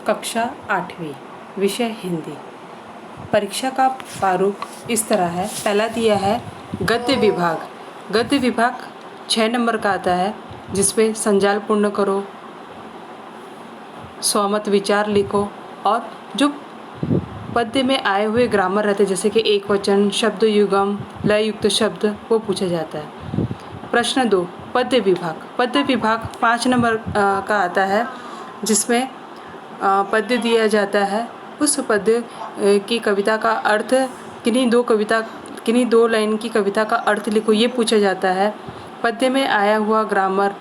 कक्षा 8वीं, विषय हिंदी। परीक्षा का प्रारूप इस तरह है। पहला दिया है गद्य विभाग। गद्य विभाग 6 नंबर का आता है, जिसमें संजाल पूर्ण करो, स्वमत विचार लिखो और जो पद्य में आए हुए ग्रामर रहते जैसे कि एक वचन, शब्द युगम, लय युक्त शब्द, वो पूछा जाता है। प्रश्न 2, पद्य विभाग। पद्य विभाग 5 नंबर का आता है, जिसमें पद्य दिया जाता है। उस पद्य की कविता का अर्थ, किन्हीं दो लाइन की कविता का अर्थ लिखो, ये पूछा जाता है। पद्य में आया हुआ ग्रामर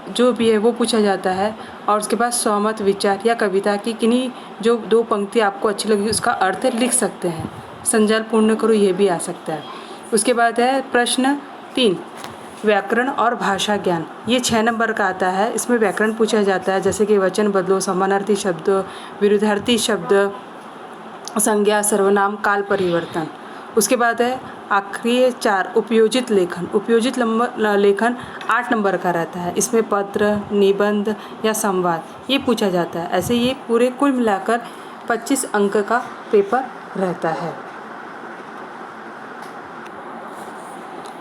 जो भी है वो पूछा जाता है। और उसके बाद स्वमत विचार या कविता की किन्हीं जो 2 पंक्ति आपको अच्छी लगी उसका अर्थ लिख सकते हैं। संजाल पूर्ण करो, ये भी आ सकता है। उसके बाद है प्रश्न 3, व्याकरण और भाषा ज्ञान। ये 6 नंबर का आता है। इसमें व्याकरण पूछा जाता है, जैसे कि वचन बदलो, समानार्थी शब्द, विरुद्धार्थी शब्द, संज्ञा, सर्वनाम, काल परिवर्तन। उसके बाद है आखिरी 4, उपयोजित लेखन। उपयोजित लेखन 8 नंबर का रहता है। इसमें पत्र, निबंध या संवाद ये पूछा जाता है। ऐसे ये पूरे कुल मिलाकर 25 अंक का पेपर रहता है।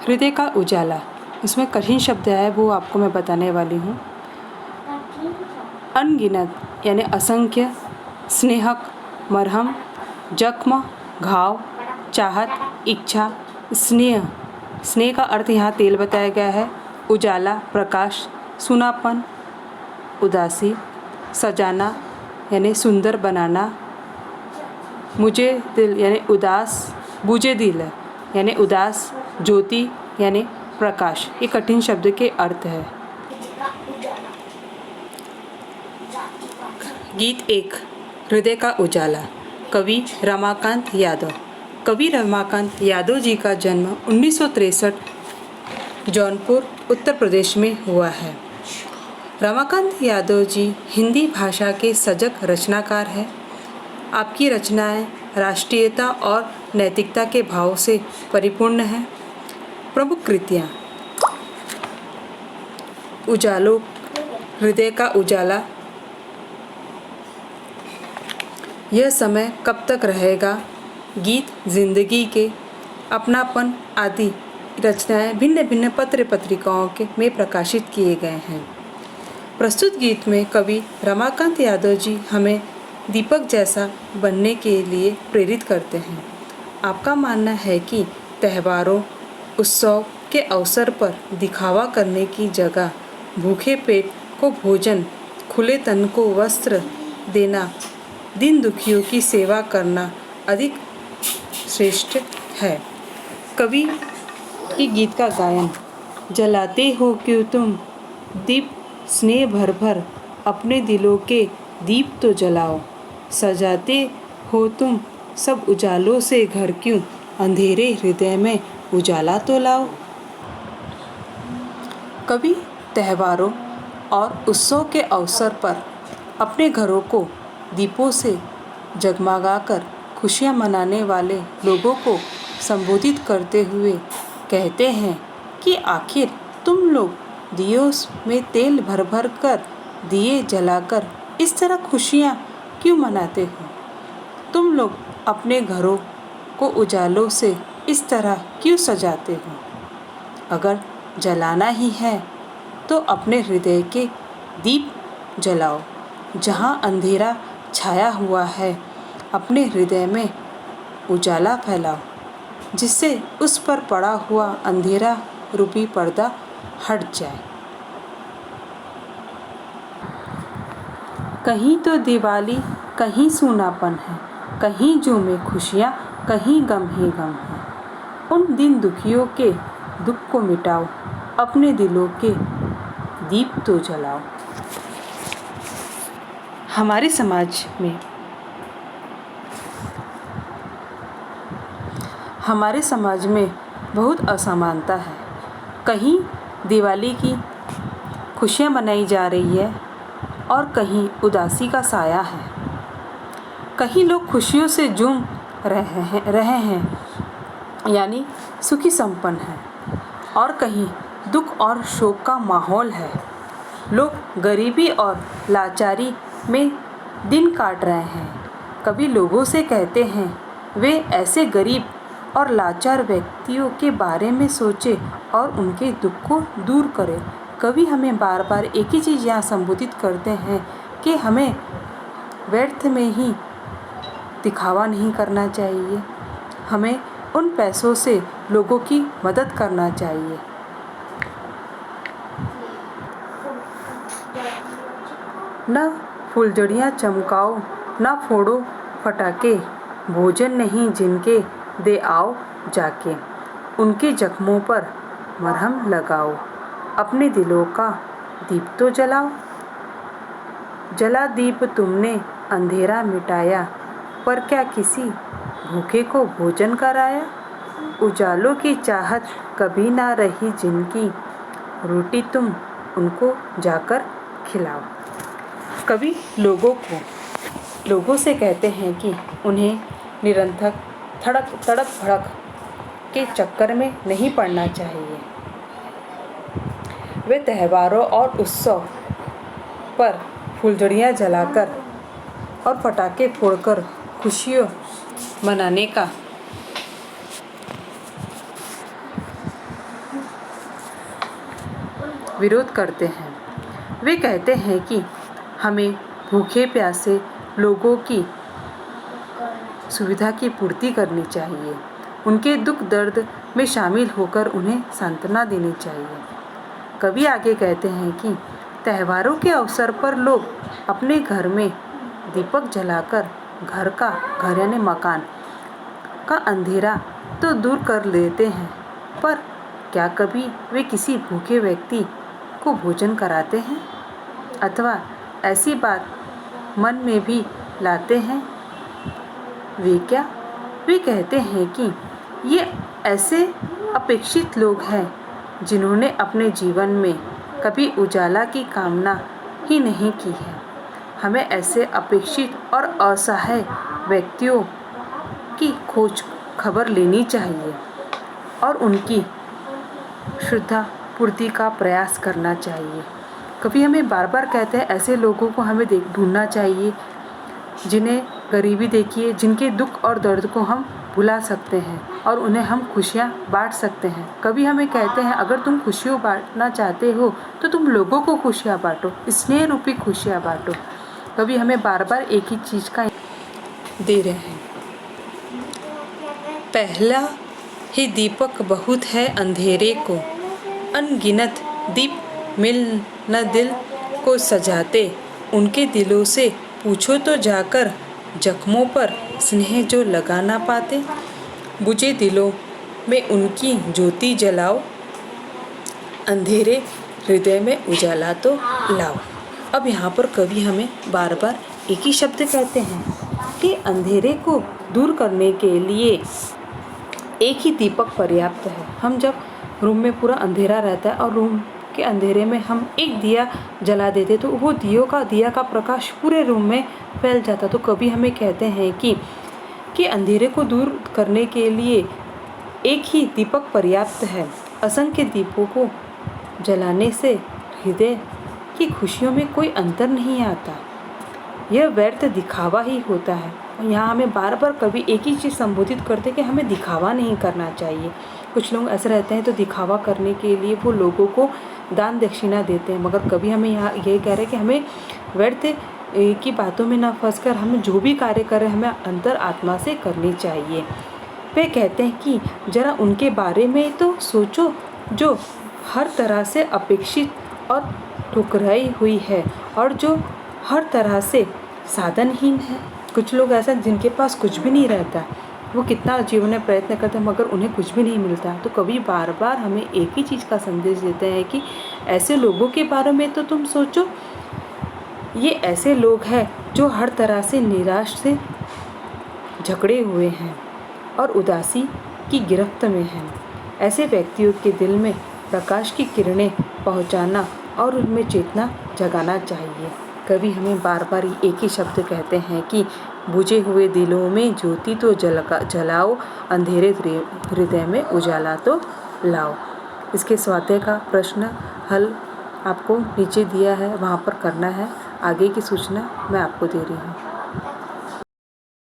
हृदय का उजाला, इसमें कठिन शब्द है वो आपको मैं बताने वाली हूँ। अनगिनत यानी असंख्य, स्नेहक, मरहम, जख्म, घाव, चाहत, इच्छा, स्नेह। स्नेह का अर्थ यहाँ तेल बताया गया है। उजाला, प्रकाश, सुनापन, उदासी, सजाना यानी सुंदर बनाना, मुझे दिल यानी उदास, बुझे दिल यानी उदास, ज्योति यानी प्रकाश। ये कठिन शब्द के अर्थ है। गीत 1, हृदय का उजाला। कवि रमाकांत यादव। कवि रमाकांत यादव जी का जन्म 1963 जौनपुर, उत्तर प्रदेश में हुआ है। रमाकांत यादव जी हिंदी भाषा के सजग रचनाकार हैं। आपकी रचनाएं राष्ट्रीयता और नैतिकता के भाव से परिपूर्ण हैं। प्रमुख कृतियाँ: उजालों, हृदय का उजाला, यह समय कब तक रहेगा, गीत जिंदगी के, अपनापन आदि रचनाएं भिन्न भिन्न पत्र पत्रिकाओं में प्रकाशित किए गए हैं। प्रस्तुत गीत में कवि रमाकांत यादव जी हमें दीपक जैसा बनने के लिए प्रेरित करते हैं। आपका मानना है कि त्योहारों, उत्सव के अवसर पर दिखावा करने की जगह भूखे पेट को भोजन, खुले तन को वस्त्र देना, दीन दुखियों की सेवा करना अधिक श्रेष्ठ है। कवि की गीत का गायन: जलाते हो क्यों तुम दीप स्नेह भर भर, अपने दिलों के दीप तो जलाओ। सजाते हो तुम सब उजालों से घर क्यों, अंधेरे हृदय में उजाला तो लाओ। कवि त्योहारों और उत्सव के अवसर पर अपने घरों को दीपों से जगमगाकर खुशियाँ मनाने वाले लोगों को संबोधित करते हुए कहते हैं कि आखिर तुम लोग दियों में तेल भर भर कर दिए जलाकर इस तरह खुशियाँ क्यों मनाते हो? तुम लोग अपने घरों को उजालों से इस तरह क्यों सजाते हो? अगर जलाना ही है तो अपने हृदय के दीप जलाओ। जहाँ अंधेरा छाया हुआ है, अपने हृदय में उजाला फैलाओ, जिससे उस पर पड़ा हुआ अंधेरा रूपी पर्दा हट जाए। कहीं तो दिवाली, कहीं सूनापन है, कहीं झूमे खुशियाँ, कहीं गम ही गम है। उन दिन दुखियों के दुख को मिटाओ, अपने दिलों के दीप तो जलाओ। हमारे समाज में बहुत असमानता है। कहीं दिवाली की खुशियाँ मनाई जा रही है और कहीं उदासी का साया है। कहीं लोग खुशियों से झूम रहे हैं यानी सुखी संपन्न हैं, और कहीं दुख और शोक का माहौल है। लोग गरीबी और लाचारी में दिन काट रहे हैं। कभी लोगों से कहते हैं वे ऐसे गरीब और लाचार व्यक्तियों के बारे में सोचे और उनके दुख को दूर करें। कभी हमें बार बार एक ही चीज़ यहाँ संबोधित करते हैं कि हमें व्यर्थ में ही दिखावा नहीं करना चाहिए, हमें उन पैसों से लोगों की मदद करना चाहिए। न फुलझड़ियाँ चमकाओ, न फोड़ो फटाके, भोजन नहीं जिनके दे आओ जाके, उनके जख्मों पर मरहम लगाओ, अपने दिलों का दीप तो जलाओ। जला दीप तुमने अंधेरा मिटाया, पर क्या किसी भूखे को भोजन कराया। उजालों की चाहत कभी ना रही जिनकी, रोटी तुम उनको जाकर खिलाओ। कभी लोगों से कहते हैं कि उन्हें निरंतर तड़क भड़क के चक्कर में नहीं पड़ना चाहिए। वे त्योहारों और उत्सव पर फुलझड़ियाँ जलाकर और पटाखे फोड़कर खुशियों मनाने का विरोध करते हैं। वे कहते हैं कि हमें भूखे प्यासे लोगों की सुविधा की पूर्ति करनी चाहिए, उनके दुख दर्द में शामिल होकर उन्हें सांत्वना देनी चाहिए। कवि आगे कहते हैं कि त्योहारों के अवसर पर लोग अपने घर में दीपक जलाकर घर यानी मकान का अंधेरा तो दूर कर लेते हैं, पर क्या कभी वे किसी भूखे व्यक्ति को भोजन कराते हैं अथवा ऐसी बात मन में भी लाते हैं? वे कहते हैं कि ये ऐसे अपेक्षित लोग हैं जिन्होंने अपने जीवन में कभी उजाला की कामना ही नहीं की है। हमें ऐसे अपेक्षित और असहाय व्यक्तियों की खोज खबर लेनी चाहिए और उनकी श्रद्धा पूर्ति का प्रयास करना चाहिए। कभी हमें बार बार कहते हैं ऐसे लोगों को हमें ढूंढना चाहिए जिन्हें गरीबी देखिए, जिनके दुख और दर्द को हम भुला सकते हैं और उन्हें हम खुशियाँ बांट सकते हैं। कभी हमें कहते हैं अगर तुम खुशियाँ बांटना चाहते हो तो तुम लोगों को खुशियाँ बांटो, स्नेह रूपी खुशियाँ बांटो। कभी हमें बार बार एक ही चीज़ का दे रहे हैं। पहला ही दीपक बहुत है अंधेरे को, अनगिनत दीप मिल न दिल को सजाते, उनके दिलों से पूछो तो जाकर जख्मों पर स्नेह जो लगा ना पाते। बुझे दिलों में उनकी ज्योति जलाओ, अंधेरे हृदय में उजाला तो लाओ। अब यहाँ पर कवि हमें बार बार एक ही शब्द कहते हैं कि अंधेरे को दूर करने के लिए एक ही दीपक पर्याप्त है। हम जब रूम में पूरा अंधेरा रहता है और रूम के अंधेरे में हम एक दिया जला देते तो वो दिया का प्रकाश पूरे रूम में फैल जाता। तो कभी हमें कहते हैं कि अंधेरे को दूर करने के लिए एक ही दीपक पर्याप्त है। असंख्य दीपों को जलाने से हृदय की खुशियों में कोई अंतर नहीं आता, यह व्यर्थ दिखावा ही होता है। यहाँ हमें बार बार कभी एक ही चीज़ संबोधित करते कि हमें दिखावा नहीं करना चाहिए। कुछ लोग ऐसे रहते हैं तो दिखावा करने के लिए वो लोगों को दान दक्षिणा देते हैं, मगर कभी हमें यहाँ ये कह रहे हैं कि हमें व्यर्थ की बातों में ना फंसकर हमें जो भी कार्य करें हमें अंतर आत्मा से करनी चाहिए। वे कहते हैं कि जरा उनके बारे में तो सोचो जो हर तरह से अपेक्षित और ठुकराई हुई है और जो हर तरह से साधनहीन है। कुछ लोग ऐसा जिनके पास कुछ भी नहीं रहता, वो कितना जीवन में प्रयत्न करते हैं मगर उन्हें कुछ भी नहीं मिलता। तो कभी बार बार हमें एक ही चीज़ का संदेश देते हैं कि ऐसे लोगों के बारे में तो तुम सोचो, ये ऐसे लोग हैं जो हर तरह से निराश से झगड़े हुए हैं और उदासी की गिरफ्त में हैं। ऐसे व्यक्तियों के दिल में प्रकाश की किरणें पहुंचाना और उनमें चेतना जगाना चाहिए। कभी हमें बार बार एक ही शब्द कहते हैं कि बुझे हुए दिलों में ज्योति तो जलाओ, अंधेरे हृदय में उजाला तो लाओ। इसके स्वाध्याय का प्रश्न हल आपको नीचे दिया है, वहाँ पर करना है। आगे की सूचना मैं आपको दे रही हूँ।